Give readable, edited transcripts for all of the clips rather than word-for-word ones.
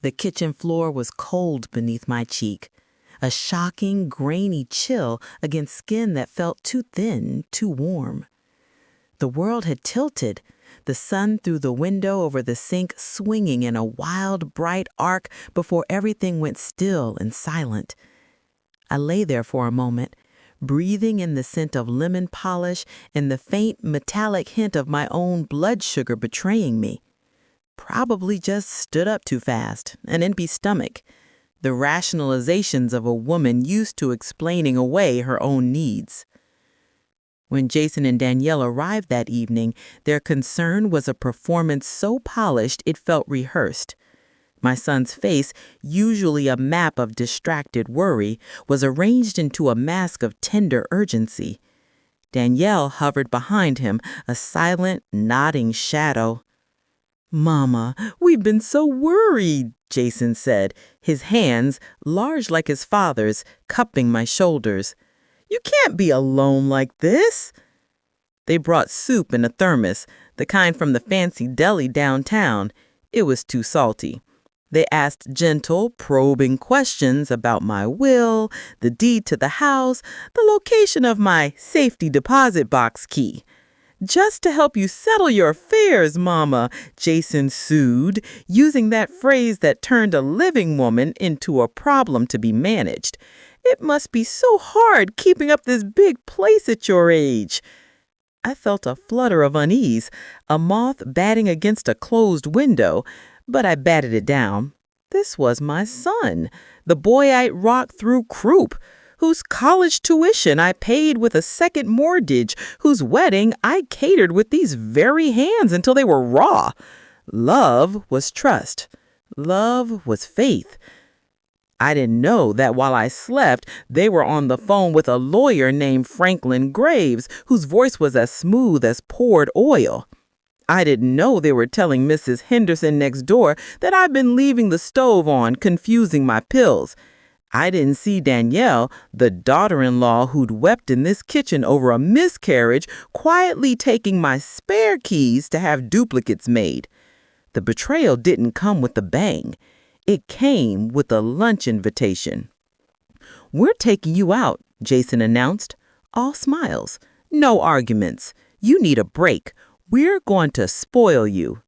The kitchen floor was cold beneath my cheek, a shocking, grainy chill against skin that felt too thin, too warm. The world had tilted, the sun through the window over the sink swinging in a wild, bright arc before everything went still and silent. I lay there for a moment, breathing in the scent of lemon polish and the faint metallic hint of my own blood sugar betraying me. Probably just stood up too fast, an empty stomach, the rationalizations of a woman used to explaining away her own needs. When Jason and Danielle arrived that evening, their concern was a performance so polished it felt rehearsed. My son's face, usually a map of distracted worry, was arranged into a mask of tender urgency. Danielle hovered behind him, a silent, nodding shadow. "Mama, we've been so worried," Jason said, his hands, large like his father's, cupping my shoulders. "You can't be alone like this." They brought soup in a thermos, the kind from the fancy deli downtown. It was too salty. They asked gentle, probing questions about my will, the deed to the house, the location of my safety deposit box key. "Just to help you settle your affairs, Mama," Jason soothed, using that phrase that turned a living woman into a problem to be managed. "It must be so hard keeping up this big place at your age." I felt a flutter of unease, a moth batting against a closed window, but I batted it down. This was my son, the boy I'd rocked through croup, whose college tuition I paid with a second mortgage, whose wedding I catered with these very hands until they were raw. Love was trust. Love was faith. I didn't know that while I slept, they were on the phone with a lawyer named Franklin Graves, whose voice was as smooth as poured oil. I didn't know they were telling Mrs. Henderson next door that I'd been leaving the stove on, confusing my pills. I didn't see Danielle, the daughter-in-law who'd wept in this kitchen over a miscarriage, quietly taking my spare keys to have duplicates made. The betrayal didn't come with a bang. It came with a lunch invitation. "We're taking you out," Jason announced. All smiles. "No arguments. You need a break. We're going to spoil you."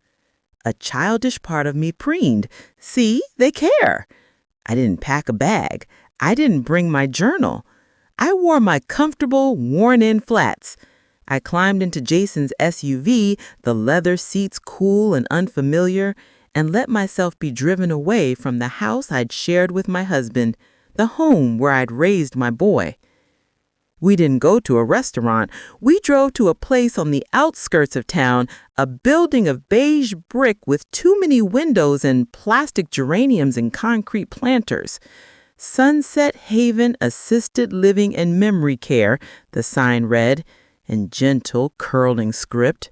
A childish part of me preened. See, they care. I didn't pack a bag. I didn't bring my journal. I wore my comfortable, worn-in flats. I climbed into Jason's SUV, the leather seats cool and unfamiliar, and let myself be driven away from the house I'd shared with my husband, the home where I'd raised my boy. We didn't go to a restaurant. We drove to a place on the outskirts of town, a building of beige brick with too many windows and plastic geraniums and concrete planters. "Sunset Haven Assisted Living and Memory Care," the sign read, in gentle, curling script.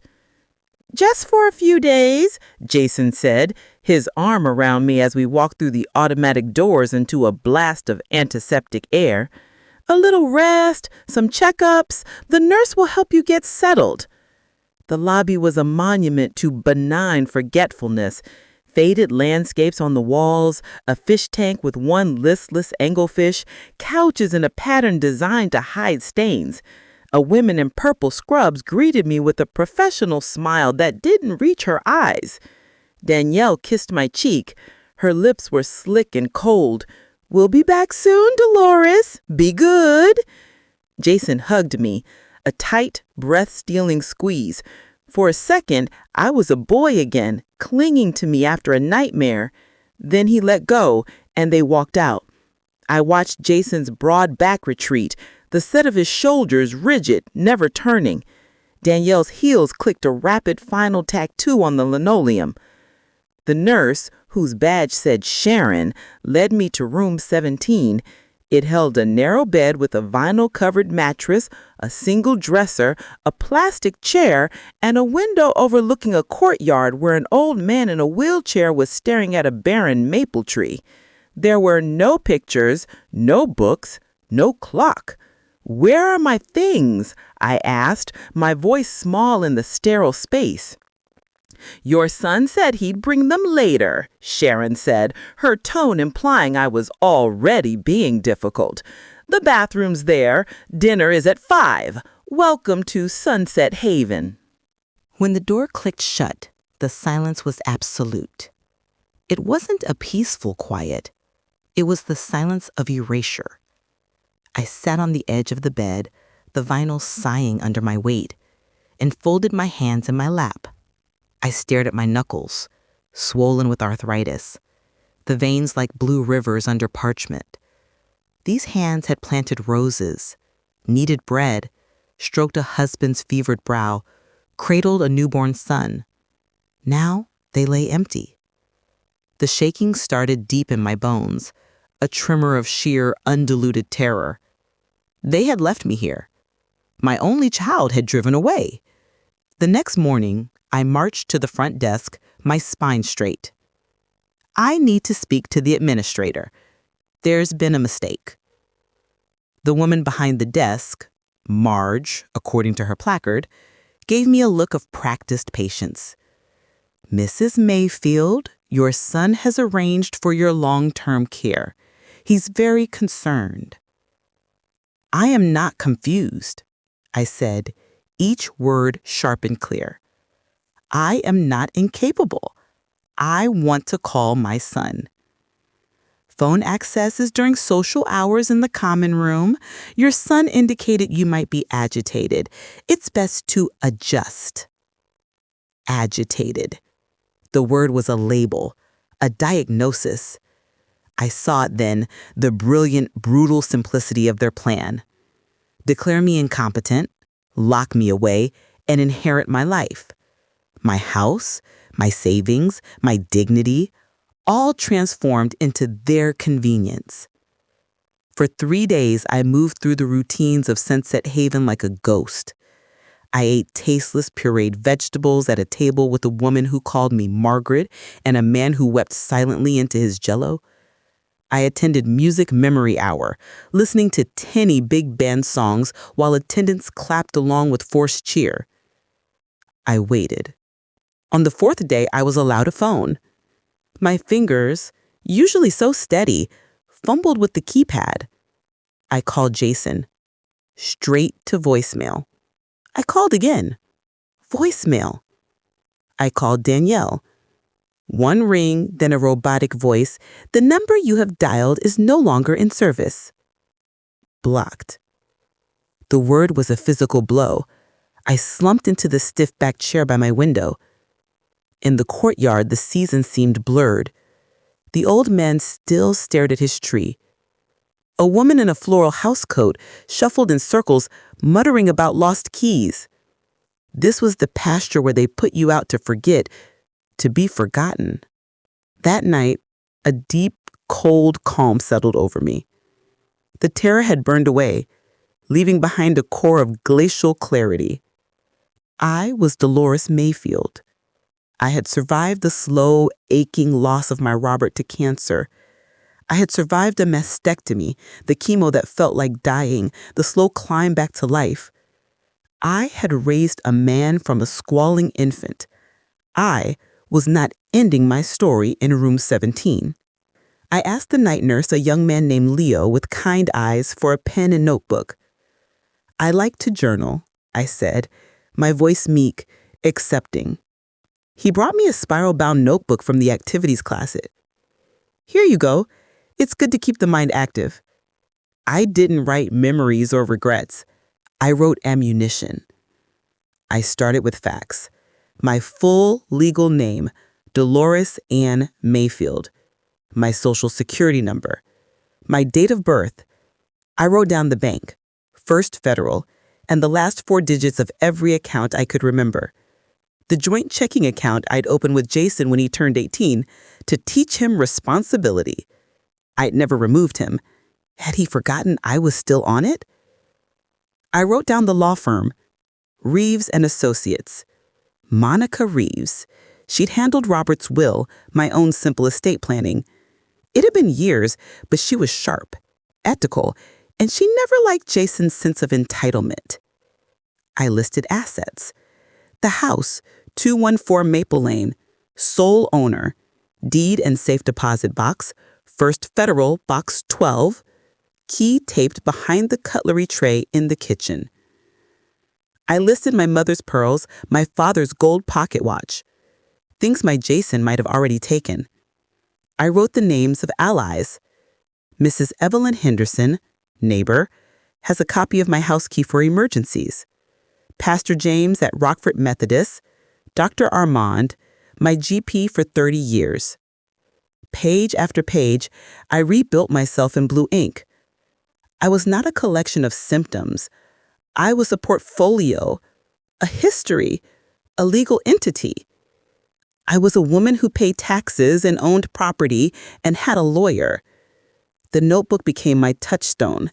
"Just for a few days," Jason said, his arm around me as we walked through the automatic doors into a blast of antiseptic air. "A little rest, some checkups. The nurse will help you get settled." The lobby was a monument to benign forgetfulness. Faded landscapes on the walls, a fish tank with one listless anglefish, couches in a pattern designed to hide stains. A woman in purple scrubs greeted me with a professional smile that didn't reach her eyes. Danielle kissed my cheek. Her lips were slick and cold. "We'll be back soon, Dolores. Be good." Jason hugged me, a tight, breath-stealing squeeze. For a second, I was a boy again, clinging to me after a nightmare. Then he let go, and they walked out. I watched Jason's broad back retreat, the set of his shoulders rigid, never turning. Danielle's heels clicked a rapid final tattoo on the linoleum. The nurse, whose badge said Sharon, led me to room 17. It held a narrow bed with a vinyl-covered mattress, a single dresser, a plastic chair, and a window overlooking a courtyard where an old man in a wheelchair was staring at a barren maple tree. There were no pictures, no books, no clock. "Where are my things?" I asked, my voice small in the sterile space. Your son said he'd bring them later, Sharon said, her tone implying I was already being difficult. The bathroom's there. Dinner is at 5. Welcome to Sunset Haven. When the door clicked shut, the silence was absolute. It wasn't a peaceful quiet. It was the silence of erasure. I sat on the edge of the bed, the vinyl sighing under my weight, and folded my hands in my lap. I stared at my knuckles, swollen with arthritis, the veins like blue rivers under parchment. These hands had planted roses, kneaded bread, stroked a husband's fevered brow, cradled a newborn son. Now they lay empty. The shaking started deep in my bones, a tremor of sheer, undiluted terror. They had left me here. My only child had driven away. The next morning, I marched to the front desk, my spine straight. I need to speak to the administrator. There's been a mistake. The woman behind the desk, Marge, according to her placard, gave me a look of practiced patience. Mrs. Mayfield, your son has arranged for your long-term care. He's very concerned. I am not confused, I said, each word sharp and clear. I am not incapable. I want to call my son. Phone access is during social hours in the common room. Your son indicated you might be agitated. It's best to adjust. Agitated. The word was a label, a diagnosis. I saw it then, the brilliant, brutal simplicity of their plan. Declare me incompetent, lock me away, and inherit my life. My house, my savings, my dignity, all transformed into their convenience. For 3 days, I moved through the routines of Sunset Haven like a ghost. I ate tasteless pureed vegetables at a table with a woman who called me Margaret and a man who wept silently into his jello. I attended music memory hour, listening to tinny big band songs while attendants clapped along with forced cheer. I waited. On the 4th day, I was allowed a phone. My fingers, usually so steady, fumbled with the keypad. I called Jason. Straight to voicemail. I called again. Voicemail. I called Danielle. One ring, then a robotic voice. The number you have dialed is no longer in service. Blocked. The word was a physical blow. I slumped into the stiff-backed chair by my window. In the courtyard, the season seemed blurred. The old man still stared at his tree. A woman in a floral housecoat shuffled in circles, muttering about lost keys. This was the pasture where they put you out to forget, to be forgotten. That night, a deep, cold calm settled over me. The terror had burned away, leaving behind a core of glacial clarity. I was Dolores Mayfield. I had survived the slow, aching loss of my Robert to cancer. I had survived a mastectomy, the chemo that felt like dying, the slow climb back to life. I had raised a man from a squalling infant. I was not ending my story in room 17. I asked the night nurse, a young man named Leo with kind eyes, for a pen and notebook. I like to journal, I said, my voice meek, accepting. He brought me a spiral-bound notebook from the activities closet. Here you go. It's good to keep the mind active. I didn't write memories or regrets. I wrote ammunition. I started with facts. My full legal name, Dolores Ann Mayfield. My social security number. My date of birth. I wrote down the bank, First Federal, and the last 4 digits of every account I could remember. The joint checking account I'd opened with Jason when he turned 18 to teach him responsibility. I'd never removed him. Had he forgotten I was still on it? I wrote down the law firm, Reeves and Associates. Monica Reeves. She'd handled Robert's will, my own simple estate planning. It had been years, but she was sharp, ethical, and she never liked Jason's sense of entitlement. I listed assets. The house, 214 Maple Lane, sole owner, deed and safe deposit box, First Federal, Box 12, key taped behind the cutlery tray in the kitchen. I listed my mother's pearls, my father's gold pocket watch, things my Jason might have already taken. I wrote the names of allies. Mrs. Evelyn Henderson, neighbor, has a copy of my house key for emergencies. Pastor James at Rockford Methodist, Dr. Armand, my GP for 30 years. Page after page, I rebuilt myself in blue ink. I was not a collection of symptoms. I was a portfolio, a history, a legal entity. I was a woman who paid taxes and owned property and had a lawyer. The notebook became my touchstone.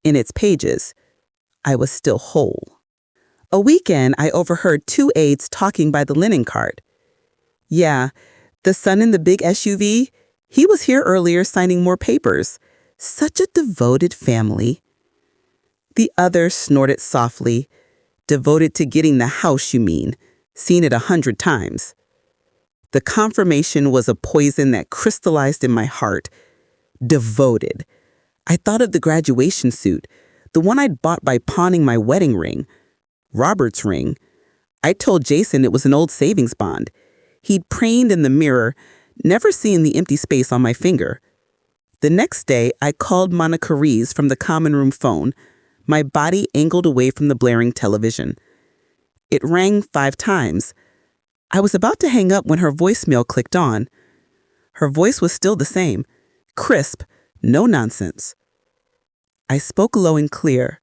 In its pages, I was still whole. A weekend, I overheard two aides talking by the linen cart. Yeah, the son in the big SUV, he was here earlier signing more papers. Such a devoted family. The other snorted softly. Devoted to getting the house, you mean. Seen it 100 times. The confirmation was a poison that crystallized in my heart. Devoted. I thought of the graduation suit, the one I'd bought by pawning my wedding ring. Robert's ring. I told Jason it was an old savings bond. He'd preened in the mirror, never seen the empty space on my finger. The next day, I called Monica Reeves from the common room phone, my body angled away from the blaring television. It rang 5 times. I was about to hang up when her voicemail clicked on. Her voice was still the same, crisp, no nonsense. I spoke low and clear.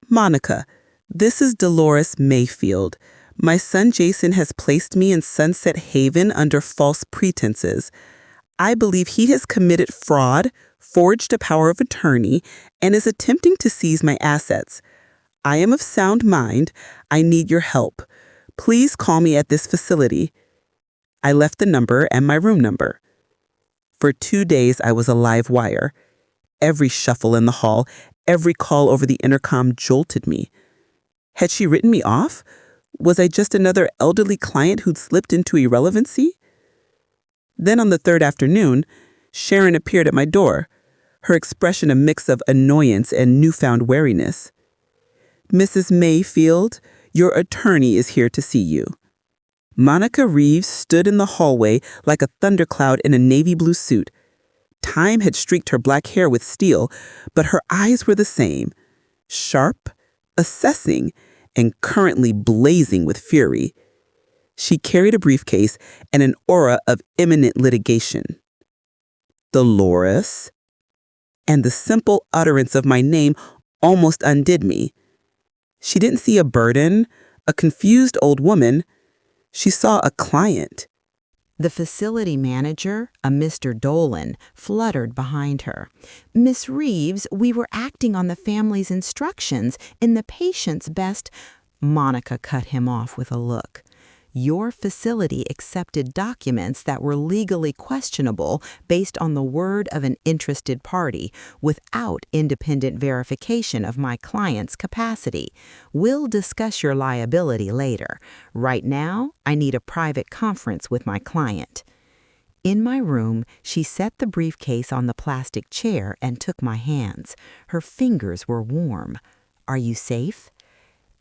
Monica, this is Dolores Mayfield. My son Jason has placed me in Sunset Haven under false pretenses. I believe he has committed fraud, forged a power of attorney, and is attempting to seize my assets. I am of sound mind. I need your help. Please call me at this facility. I left the number and my room number. For 2 days, I was a live wire. Every shuffle in the hall, every call over the intercom jolted me. Had she written me off? Was I just another elderly client who'd slipped into irrelevancy? Then on the 3rd afternoon, Sharon appeared at my door, her expression a mix of annoyance and newfound wariness. Mrs. Mayfield, your attorney is here to see you. Monica Reeves stood in the hallway like a thundercloud in a navy blue suit. Time had streaked her black hair with steel, but her eyes were the same, sharp, assessing, and currently blazing with fury. She carried a briefcase and an aura of imminent litigation. Dolores? And the simple utterance of my name almost undid me. She didn't see a burden, a confused old woman. She saw a client. The facility manager, a Mr. Dolan, fluttered behind her. Miss Reeves, we were acting on the family's instructions in the patient's best. Monica cut him off with a look. Your facility accepted documents that were legally questionable based on the word of an interested party without independent verification of my client's capacity. We'll discuss your liability later. Right now, I need a private conference with my client. In my room, she set the briefcase on the plastic chair and took my hands. Her fingers were warm. Are you safe?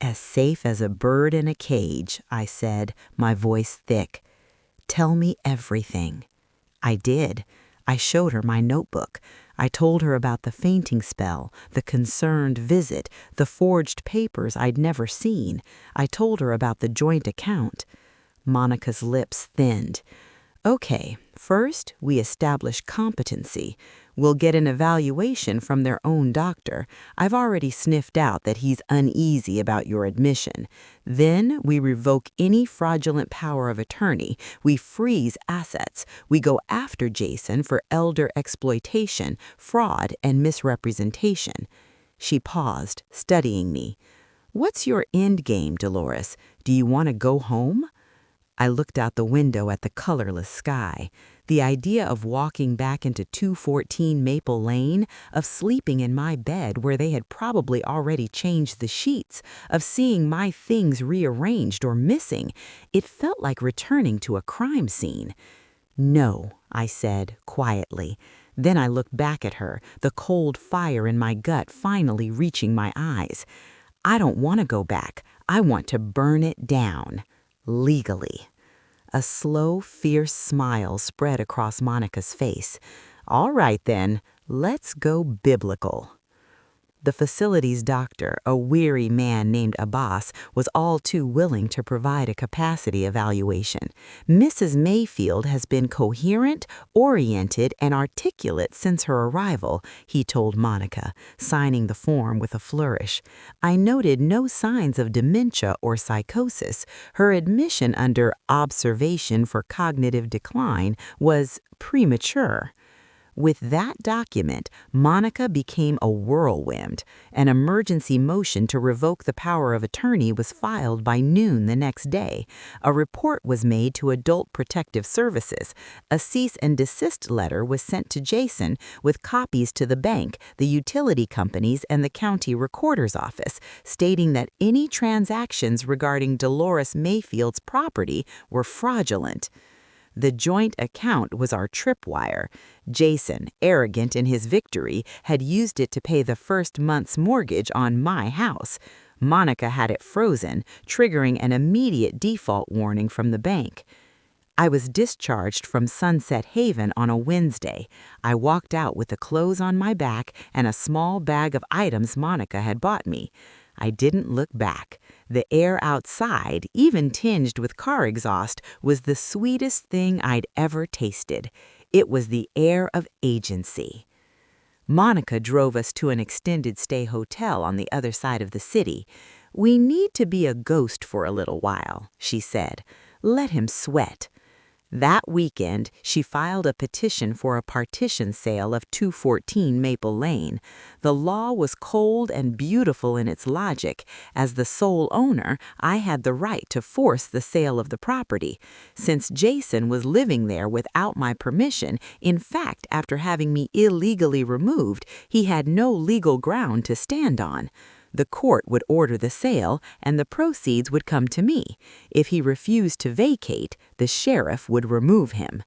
As safe as a bird in a cage, I said, my voice thick. Tell me everything. I did. I showed her my notebook. I told her about the fainting spell, the concerned visit, the forged papers I'd never seen. I told her about the joint account. Monica's lips thinned. Okay, first we establish competency. We'll get an evaluation from their own doctor. I've already sniffed out that he's uneasy about your admission. Then we revoke any fraudulent power of attorney. We freeze assets. We go after Jason for elder exploitation, fraud, and misrepresentation. She paused, studying me. What's your end game, Dolores? Do you want to go home? I looked out the window at the colorless sky. The idea of walking back into 214 Maple Lane, of sleeping in my bed where they had probably already changed the sheets, of seeing my things rearranged or missing, it felt like returning to a crime scene. "No," I said, quietly. Then I looked back at her, the cold fire in my gut finally reaching my eyes. "I don't want to go back. I want to burn it down. Legally." A slow, fierce smile spread across Monica's face. "All right, then, let's go biblical." The facility's doctor, a weary man named Abbas, was all too willing to provide a capacity evaluation. "Mrs. Mayfield has been coherent, oriented, and articulate since her arrival," he told Monica, signing the form with a flourish. "I noted no signs of dementia or psychosis. Her admission under observation for cognitive decline was premature." With that document, Monica became a whirlwind. An emergency motion to revoke the power of attorney was filed by noon the next day. A report was made to Adult Protective Services. A cease and desist letter was sent to Jason with copies to the bank, the utility companies, and the county recorder's office, stating that any transactions regarding Dolores Mayfield's property were fraudulent. The joint account was our tripwire. Jason, arrogant in his victory, had used it to pay the first month's mortgage on my house. Monica had it frozen, triggering an immediate default warning from the bank. I was discharged from Sunset Haven on a Wednesday. I walked out with the clothes on my back and a small bag of items Monica had bought me. I didn't look back. The air outside, even tinged with car exhaust, was the sweetest thing I'd ever tasted. It was the air of agency. Monica drove us to an extended stay hotel on the other side of the city. "We need to be a ghost for a little while," she said. "Let him sweat." That weekend, she filed a petition for a partition sale of 214 Maple Lane. The law was cold and beautiful in its logic. As the sole owner, I had the right to force the sale of the property. Since Jason was living there without my permission, in fact, after having me illegally removed, he had no legal ground to stand on. The court would order the sale, and the proceeds would come to me. If he refused to vacate, the sheriff would remove him.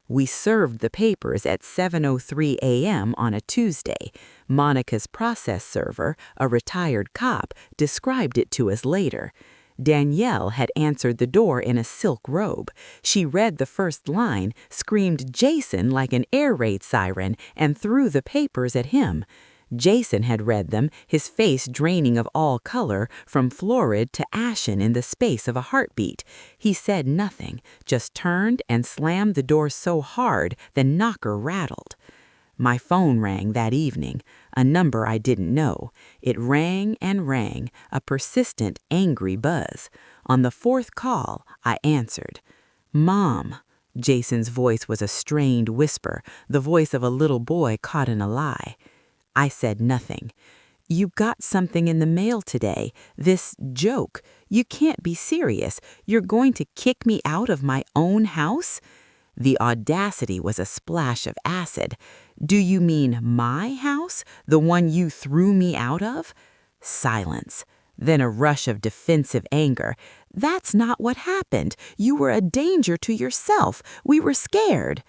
We served the papers at 7:03 a.m. on a Tuesday. Monica's process server, a retired cop, described it to us later. Danielle had answered the door in a silk robe. She read the first line, screamed "Jason" like an air raid siren, and threw the papers at him. Jason had read them, his face draining of all color, from florid to ashen in the space of a heartbeat. He said nothing, just turned and slammed the door so hard the knocker rattled. My phone rang that evening, a number I didn't know. It rang and rang, a persistent, angry buzz. On the fourth call, I answered. "Mom." Jason's voice was a strained whisper, the voice of a little boy caught in a lie. I said nothing. "You got something in the mail today. This joke. You can't be serious. You're going to kick me out of my own house?" The audacity was a splash of acid. "Do you mean my house? The one you threw me out of?" Silence. Then a rush of defensive anger. "That's not what happened. You were a danger to yourself. We were scared."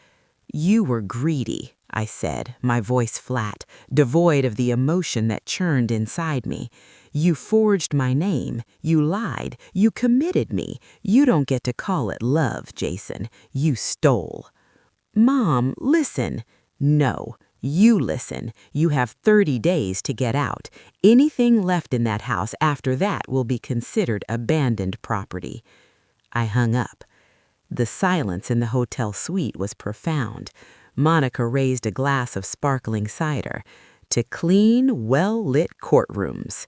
"You were greedy," I said, my voice flat, devoid of the emotion that churned inside me. "You forged my name. You lied. You committed me. You don't get to call it love, Jason. You stole." "Mom, listen." "No, you listen. You have 30 days to get out. Anything left in that house after that will be considered abandoned property." I hung up. The silence in the hotel suite was profound. Monica raised a glass of sparkling cider. "To clean, well-lit courtrooms."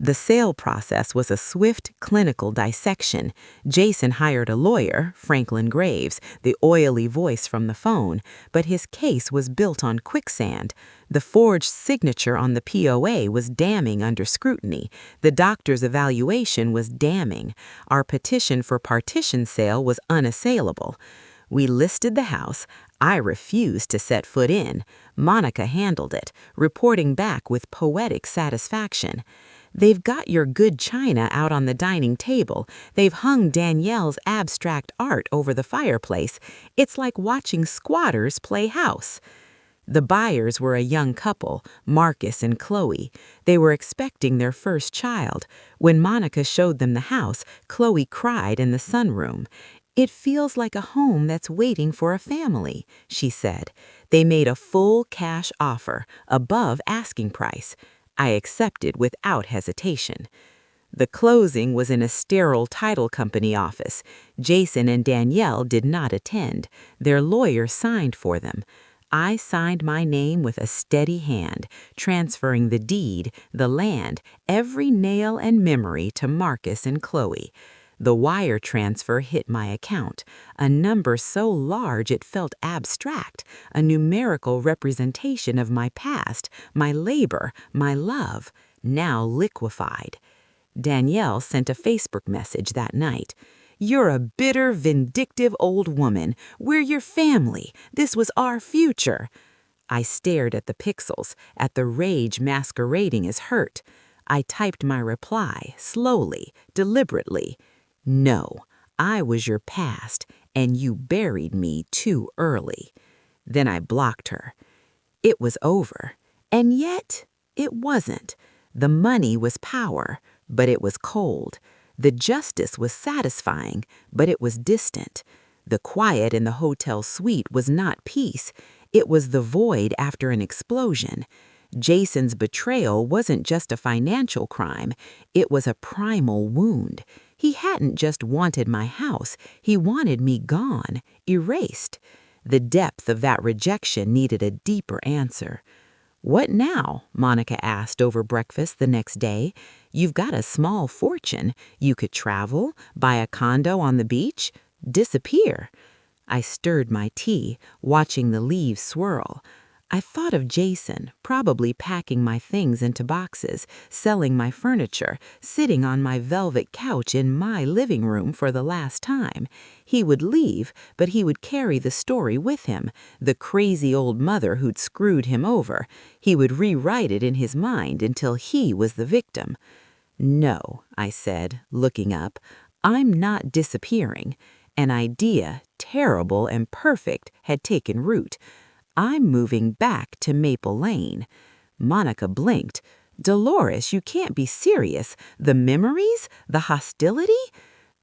The sale process was a swift, clinical dissection. Jason hired a lawyer, Franklin Graves, the oily voice from the phone, but his case was built on quicksand. The forged signature on the POA was damning under scrutiny. The doctor's evaluation was damning. Our petition for partition sale was unassailable. We listed the house. I refused to set foot in. Monica handled it, reporting back with poetic satisfaction. They've got your good china out on the dining table. They've hung Danielle's abstract art over the fireplace. It's like watching squatters play house. The buyers were a young couple, Marcus and Chloe. They were expecting their first child. When Monica showed them the house, Chloe cried in the sunroom. "It feels like a home that's waiting for a family," she said. They made a full cash offer, above asking price. I accepted without hesitation. The closing was in a sterile title company office. Jason and Danielle did not attend. Their lawyer signed for them. I signed my name with a steady hand, transferring the deed, the land, every nail and memory to Marcus and Chloe. The wire transfer hit my account, a number so large it felt abstract, a numerical representation of my past, my labor, my love, now liquefied. Danielle sent a Facebook message that night. "You're a bitter, vindictive old woman. We're your family. This was our future." I stared at the pixels, at the rage masquerading as hurt. I typed my reply, slowly, deliberately. "No, I was your past, and you buried me too early." Then I blocked her. It was over, and yet it wasn't. The money was power, but it was cold. The justice was satisfying, but it was distant. The quiet in the hotel suite was not peace. It was the void after an explosion. Jason's betrayal wasn't just a financial crime. It was a primal wound. He hadn't just wanted my house. He wanted me gone, erased. The depth of that rejection needed a deeper answer. "What now?" Monica asked over breakfast the next day. "You've got a small fortune. You could travel, buy a condo on the beach, disappear." I stirred my tea, watching the leaves swirl. I thought of Jason, probably packing my things into boxes, selling my furniture, sitting on my velvet couch in my living room for the last time. He would leave, but he would carry the story with him, the crazy old mother who'd screwed him over. He would rewrite it in his mind until he was the victim. "No," I said, looking up, "I'm not disappearing." An idea, terrible and perfect, had taken root. "I'm moving back to Maple Lane." Monica blinked. "Dolores, you can't be serious. The memories? The hostility?"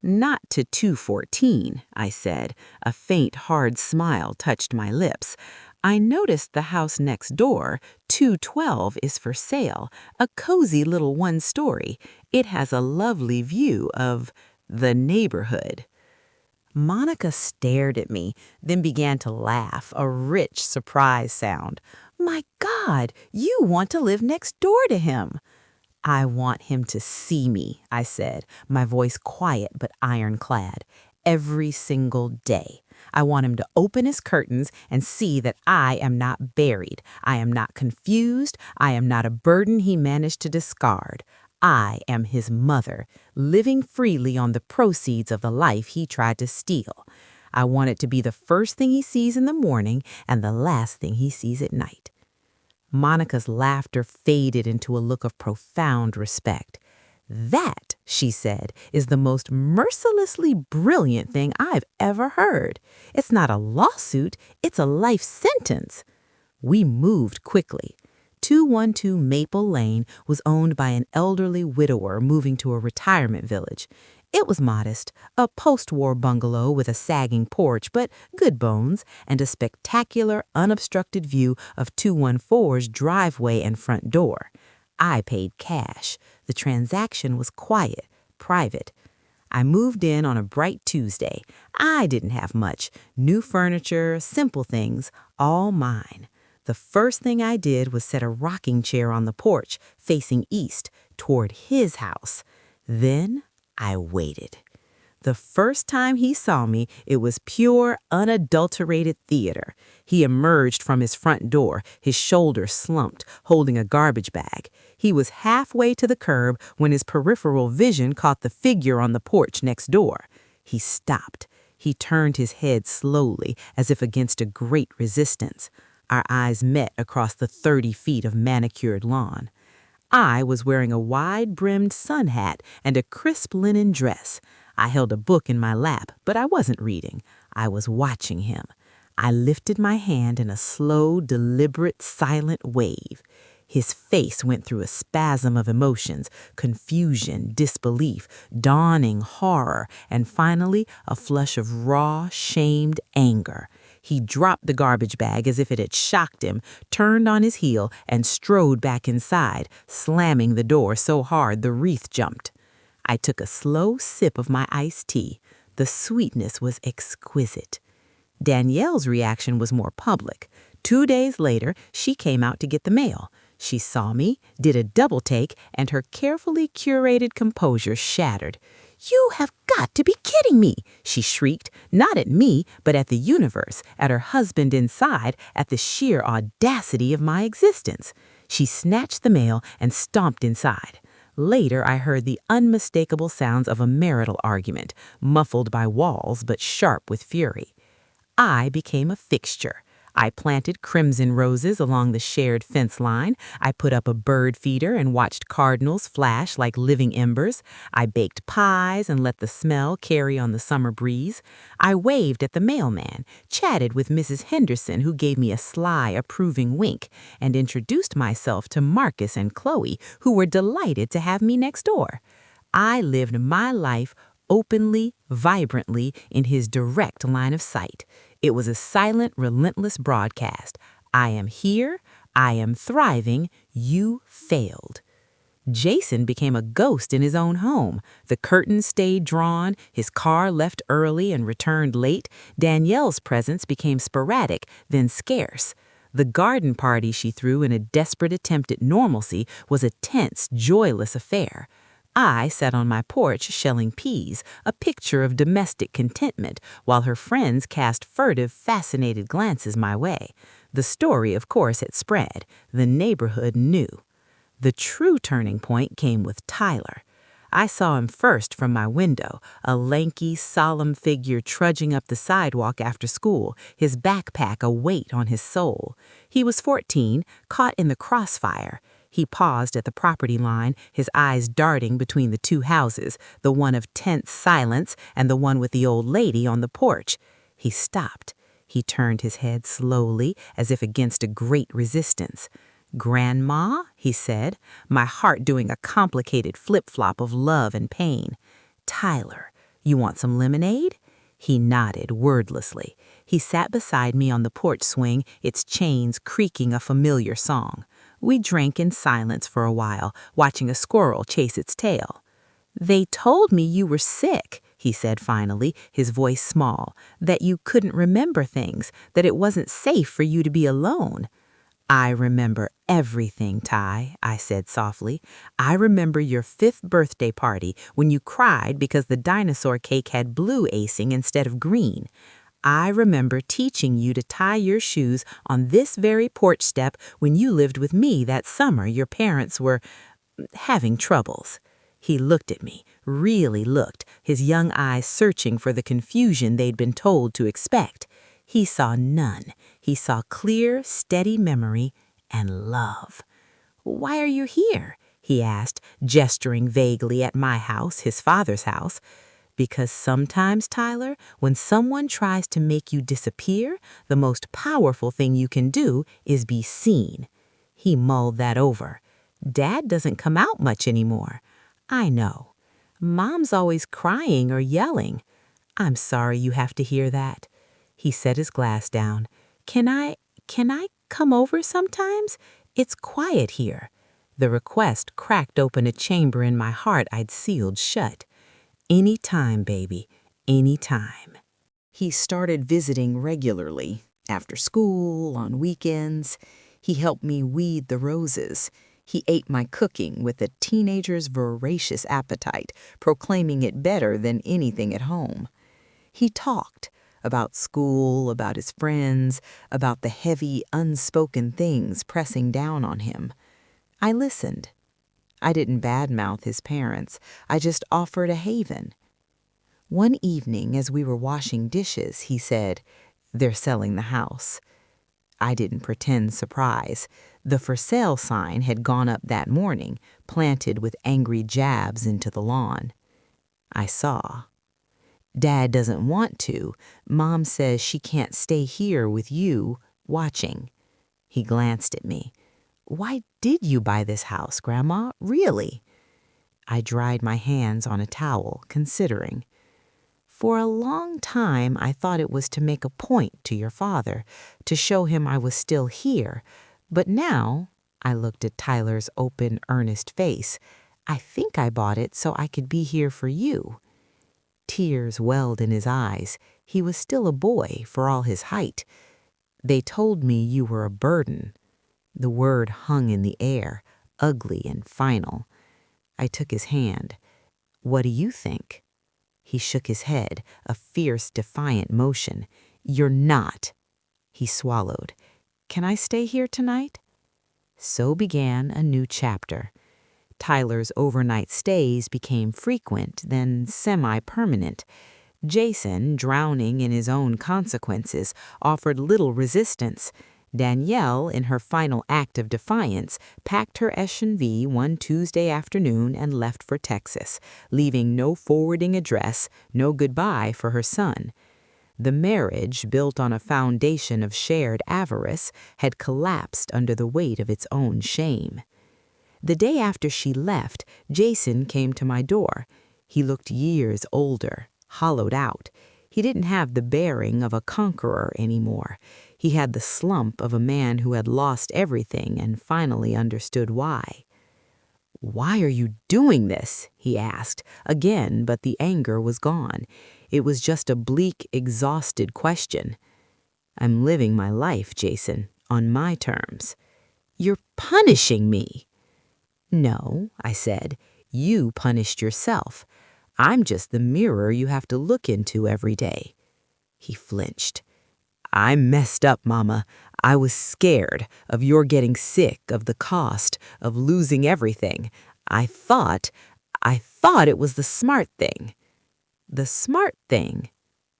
"Not to 214, I said. A faint, hard smile touched my lips. "I noticed the house next door, 212, is for sale. A cozy little one-story. It has a lovely view of the neighborhood." Monica stared at me, then began to laugh, a rich surprise sound. "My God, you want to live next door to him." "I want him to see me," I said, my voice quiet but ironclad. "Every single day. I want him to open his curtains and see that I am not buried. I am not confused. I am not a burden he managed to discard. I am his mother, living freely on the proceeds of the life he tried to steal. I want it to be the first thing he sees in the morning and the last thing he sees at night." Monica's laughter faded into a look of profound respect. "That," she said, "is the most mercilessly brilliant thing I've ever heard. It's not a lawsuit, it's a life sentence." We moved quickly. 212 Maple Lane was owned by an elderly widower moving to a retirement village. It was modest, a post-war bungalow with a sagging porch, but good bones, and a spectacular, unobstructed view of 214's driveway and front door. I paid cash. The transaction was quiet, private. I moved in on a bright Tuesday. I didn't have much. New furniture, simple things, all mine. The first thing I did was set a rocking chair on the porch, facing east, toward his house. Then I waited. The first time he saw me, it was pure, unadulterated theater. He emerged from his front door, his shoulders slumped, holding a garbage bag. He was halfway to the curb when his peripheral vision caught the figure on the porch next door. He stopped. He turned his head slowly, as if against a great resistance. Our eyes met across the 30 feet of manicured lawn. I was wearing a wide-brimmed sun hat and a crisp linen dress. I held a book in my lap, but I wasn't reading. I was watching him. I lifted my hand in a slow, deliberate, silent wave. His face went through a spasm of emotions, confusion, disbelief, dawning horror, and finally a flush of raw, shamed anger. He dropped the garbage bag as if it had shocked him, turned on his heel, and strode back inside, slamming the door so hard the wreath jumped. I took a slow sip of my iced tea. The sweetness was exquisite. Danielle's reaction was more public. 2 days later, she came out to get the mail. She saw me, did a double take, and her carefully curated composure shattered. "You have got to be kidding me!" she shrieked, not at me, but at the universe, at her husband inside, at the sheer audacity of my existence. She snatched the mail and stomped inside. Later, I heard the unmistakable sounds of a marital argument, muffled by walls but sharp with fury. I became a fixture. I planted crimson roses along the shared fence line. I put up a bird feeder and watched cardinals flash like living embers. I baked pies and let the smell carry on the summer breeze. I waved at the mailman, chatted with Mrs. Henderson, who gave me a sly, approving wink, and introduced myself to Marcus and Chloe, who were delighted to have me next door. I lived my life openly, vibrantly, in his direct line of sight. It was a silent, relentless broadcast. I am here. I am thriving. You failed. Jason became a ghost in his own home. The curtains stayed drawn, his car left early and returned late. Danielle's presence became sporadic, then scarce. The garden party she threw in a desperate attempt at normalcy was a tense, joyless affair. I sat on my porch shelling peas, a picture of domestic contentment, while her friends cast furtive, fascinated glances my way. The story, of course, had spread. The neighborhood knew. The true turning point came with Tyler. I saw him first from my window, a lanky, solemn figure trudging up the sidewalk after school, his backpack a weight on his soul. He was 14, caught in the crossfire. He paused at the property line, his eyes darting between the two houses, the one of tense silence and the one with the old lady on the porch. He stopped. He turned his head slowly, as if against a great resistance. "Grandma," he said, my heart doing a complicated flip-flop of love and pain. "Tyler, you want some lemonade?" He nodded wordlessly. He sat beside me on the porch swing, its chains creaking a familiar song. We drank in silence for a while, watching a squirrel chase its tail. "They told me you were sick," he said finally, his voice small, "that you couldn't remember things, that it wasn't safe for you to be alone." "I remember everything, Ty," I said softly. "I remember your 5th birthday party when you cried because the dinosaur cake had blue icing instead of green. I remember teaching you to tie your shoes on this very porch step when you lived with me that summer your parents were having troubles." He looked at me, really looked, his young eyes searching for the confusion they'd been told to expect. He saw none. He saw clear, steady memory and love. "Why are you here?" he asked, gesturing vaguely at my house, his father's house. "Because sometimes, Tyler, when someone tries to make you disappear, the most powerful thing you can do is be seen." He mulled that over. "Dad doesn't come out much anymore." "I know. Mom's always crying or yelling." "I'm sorry you have to hear that." He set his glass down. Can I come over sometimes? It's quiet here." The request cracked open a chamber in my heart I'd sealed shut. "Any time, baby, any time." He started visiting regularly, after school, on weekends. He helped me weed the roses. He ate my cooking with a teenager's voracious appetite, proclaiming it better than anything at home. He talked about school, about his friends, about the heavy, unspoken things pressing down on him. I listened. I didn't badmouth his parents. I just offered a haven. One evening, as we were washing dishes, he said, "They're selling the house." I didn't pretend surprise. The for sale sign had gone up that morning, planted with angry jabs into the lawn. I saw. "Dad doesn't want to. Mom says she can't stay here with you, watching." He glanced at me. "Why did you buy this house, Grandma? Really?" I dried my hands on a towel, considering. "For a long time, I thought it was to make a point to your father, to show him I was still here. But now," I looked at Tyler's open, earnest face, "I think I bought it so I could be here for you." Tears welled in his eyes. He was still a boy, for all his height. "They told me you were a burden." The word hung in the air, ugly and final. I took his hand. "What do you think?" He shook his head, a fierce, defiant motion. "You're not." He swallowed. "Can I stay here tonight?" So began a new chapter. Tyler's overnight stays became frequent, then semi-permanent. Jason, drowning in his own consequences, offered little resistance. Danielle, in her final act of defiance, packed her SUV one Tuesday afternoon and left for Texas, leaving no forwarding address, no goodbye for her son. The marriage, built on a foundation of shared avarice, had collapsed under the weight of its own shame. The day after she left, Jason came to my door. He looked years older, hollowed out. He didn't have the bearing of a conqueror anymore. He had the slump of a man who had lost everything and finally understood why. "Why are you doing this?" he asked, again, but the anger was gone. It was just a bleak, exhausted question. "I'm living my life, Jason, on my terms." "You're punishing me." "No," I said. "You punished yourself. I'm just the mirror you have to look into every day." He flinched. "I messed up, Mama. I was scared of your getting sick, of the cost, of losing everything. I thought it was the smart thing." "The smart thing?"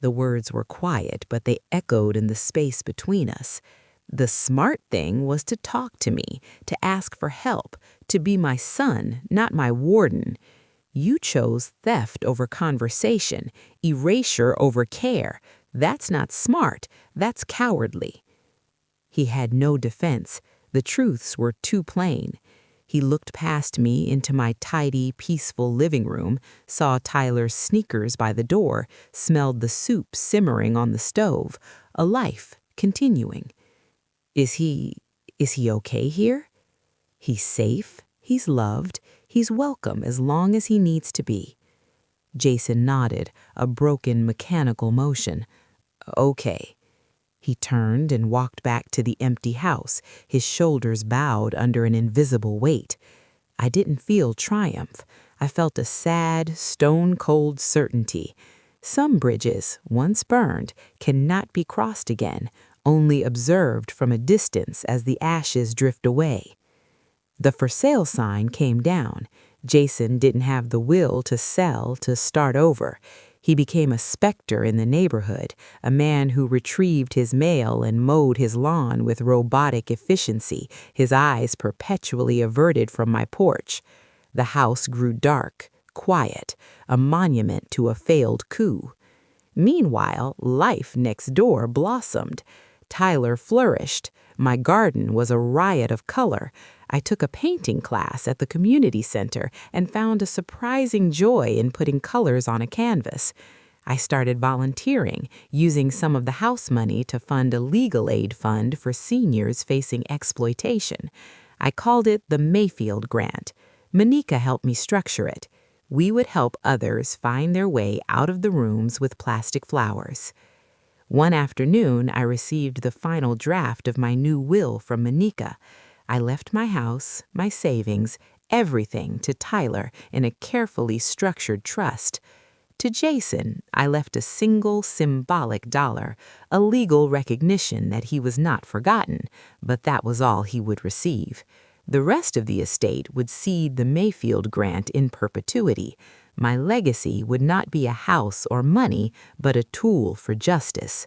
The words were quiet, but they echoed in the space between us. "The smart thing was to talk to me, to ask for help, to be my son, not my warden. You chose theft over conversation, erasure over care. That's not smart. That's cowardly." He had no defense. The truths were too plain. He looked past me into my tidy, peaceful living room, saw Tyler's sneakers by the door, smelled the soup simmering on the stove, a life continuing. Is he okay here? He's safe. He's loved. He's welcome as long as he needs to be." Jason nodded, a broken mechanical motion. "Okay." He turned and walked back to the empty house, his shoulders bowed under an invisible weight. I didn't feel triumph. I felt a sad, stone-cold certainty. Some bridges, once burned, cannot be crossed again, only observed from a distance as the ashes drift away. The for sale sign came down. Jason didn't have the will to sell, to start over. He became a specter in the neighborhood, a man who retrieved his mail and mowed his lawn with robotic efficiency, his eyes perpetually averted from my porch. The house grew dark, quiet, a monument to a failed coup. Meanwhile, life next door blossomed. Tyler flourished. My garden was a riot of color. I took a painting class at the community center and found a surprising joy in putting colors on a canvas. I started volunteering, using some of the house money to fund a legal aid fund for seniors facing exploitation. I called it the Mayfield Grant. Monica helped me structure it. We would help others find their way out of the rooms with plastic flowers. One afternoon, I received the final draft of my new will from Monica. I left my house, my savings, everything to Tyler in a carefully structured trust. To Jason, I left a single symbolic dollar, a legal recognition that he was not forgotten, but that was all he would receive. The rest of the estate would cede the Mayfield Grant in perpetuity. My legacy would not be a house or money, but a tool for justice.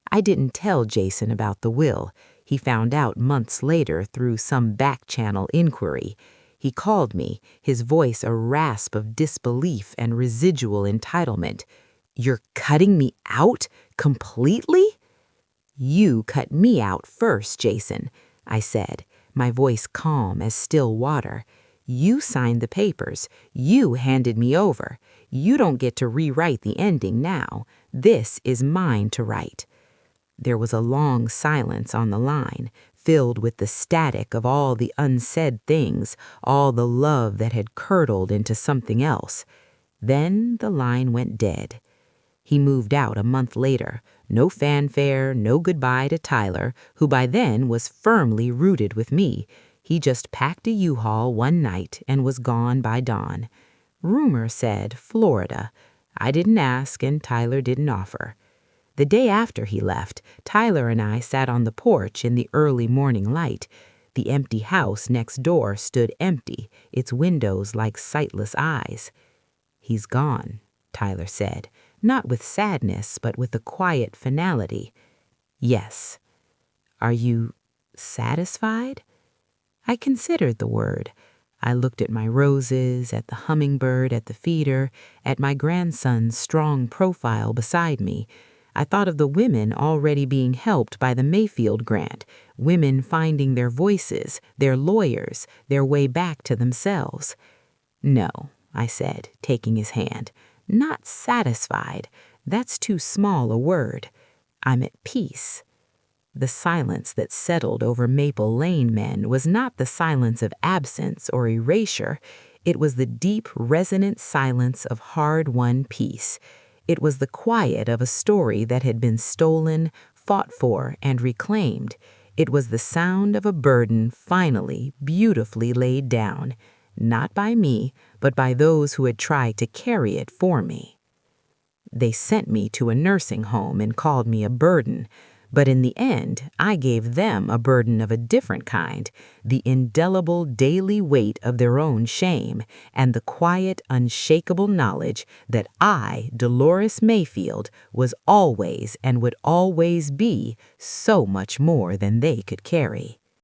I didn't tell Jason about the will. He found out months later through some back-channel inquiry. He called me, his voice a rasp of disbelief and residual entitlement. "You're cutting me out? Completely?" "You cut me out first, Jason," I said, my voice calm as still water. "You signed the papers. You handed me over. You don't get to rewrite the ending now. This is mine to write." There was a long silence on the line, filled with the static of all the unsaid things, all the love that had curdled into something else. Then the line went dead. He moved out a month later. No fanfare, no goodbye to Tyler, who by then was firmly rooted with me. He just packed a U-Haul one night and was gone by dawn. Rumor said Florida. I didn't ask and Tyler didn't offer. The day after he left, Tyler and I sat on the porch in the early morning light. The empty house next door stood empty, its windows like sightless eyes. "He's gone," Tyler said, not with sadness, but with a quiet finality. "Yes." "Are you satisfied?" I considered the word. I looked at my roses, at the hummingbird at the feeder, at my grandson's strong profile beside me. I thought of the women already being helped by the Mayfield grant, women finding their voices, their lawyers, their way back to themselves. "No," I said, taking his hand. "Not satisfied. That's too small a word. I'm at peace." The silence that settled over Maple Lane men was not the silence of absence or erasure. It was the deep, resonant silence of hard-won peace. It was the quiet of a story that had been stolen, fought for, and reclaimed. It was the sound of a burden finally, beautifully laid down, not by me, but by those who had tried to carry it for me. They sent me to a nursing home and called me a burden. But in the end, I gave them a burden of a different kind, the indelible daily weight of their own shame, and the quiet, unshakable knowledge that I, Dolores Mayfield, was always and would always be so much more than they could carry.